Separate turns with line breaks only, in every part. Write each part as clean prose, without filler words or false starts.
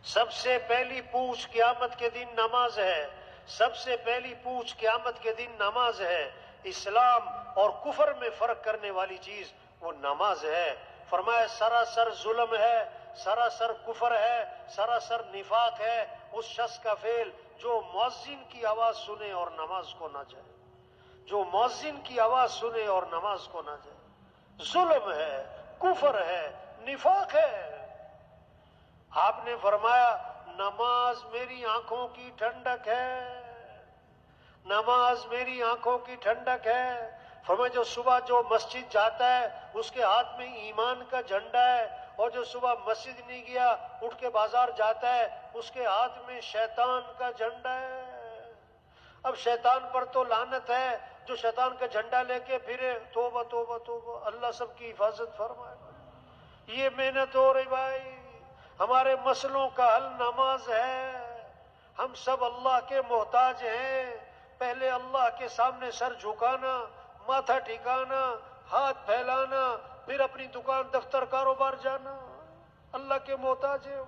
سب سے پہلی پوچھ قیامت کے دن نماز ہے، سب سے پہلی پوچھ قیامت کے دن نماز ہے۔ اسلام اور کفر میں فرق کرنے والی چیز وہ نماز ہے۔ فرمایا سراسر ظلم ہے، سراسر کفر ہے، سراسر نفاق ہے اس شخص کا فعل جو مؤذن کی آواز سنے اور نماز کو نہ جائے، جو مؤذن کی آواز سنے اور نماز کو نہ جائے۔ ظلم ہے، کفر ہے، نفاق ہے۔ آپ نے فرمایا نماز میری آنکھوں کی ٹھنڈک ہے، نماز میری آنکھوں کی ٹھنڈک ہے۔ فرمایا جو صبح جو مسجد جاتا ہے اس کے ہاتھ میں ایمان کا جھنڈا ہے، اور جو صبح مسجد نہیں گیا اٹھ کے بازار جاتا ہے اس کے ہاتھ میں شیطان کا جھنڈا ہے۔ اب شیطان پر تو لعنت ہے جو شیطان کا جھنڈا لے کے پھرے۔ توبہ توبہ توبہ، اللہ سب کی حفاظت فرمائے۔ یہ محنت ہو رہی بھائی، ہمارے مسئلوں کا حل نماز ہے۔ ہم سب اللہ کے محتاج ہیں۔ پہلے اللہ کے سامنے سر جھکانا، ماتھا ٹھکانا، ہاتھ پھیلانا، پھر اپنی دکان دفتر کاروبار جانا۔ اللہ کے محتاج ہیں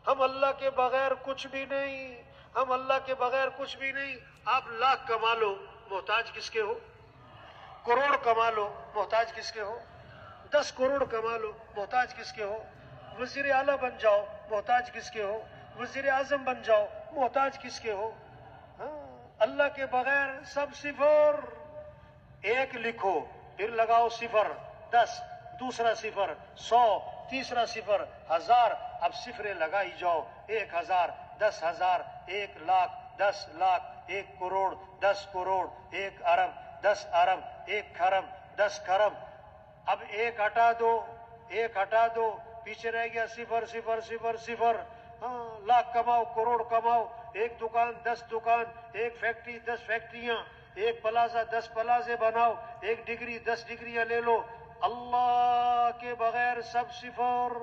ہم، اللہ کے بغیر کچھ بھی نہیں، ہم اللہ کے بغیر کچھ بھی نہیں۔ آپ لاکھ کما لو محتاج کس کے ہو؟ کروڑ کما لو محتاج کس کے ہو؟ 10 کروڑ کما لو محتاج کس کے ہو؟ وزیر اعلیٰ بن جاؤ محتاج کس کے ہو؟ وزیر اعظم بن جاؤ محتاج کس کے ہو؟ اللہ کے بغیر سب صفر۔ ایک لکھو پھر لگاؤ صفر، 10 دوسرا صفر، 100 تیسرا صفر، 1000 اب صفریں لگائی جاؤ۔ 1000، 10,000، 1 لاکھ، 10 لاکھ، 1 کروڑ، 10 کروڑ، 1 ارب، 10 ارب، 1 کھرب، 10 کھرب۔ اب ایک ہٹا دو، ایک ہٹا دو، پیچھے رہ گیا صفر صفر صفر صفر۔ لاکھ کماؤ، کروڑ کماؤ، 1 دکان، 10 دکان، 1 فیکٹری، 10 فیکٹریاں، 1 پلازہ، 10 پلازے بناؤ، 1 ڈگری، 10 ڈگریاں لے لو۔ اللہ کے بغیر سب صفر۔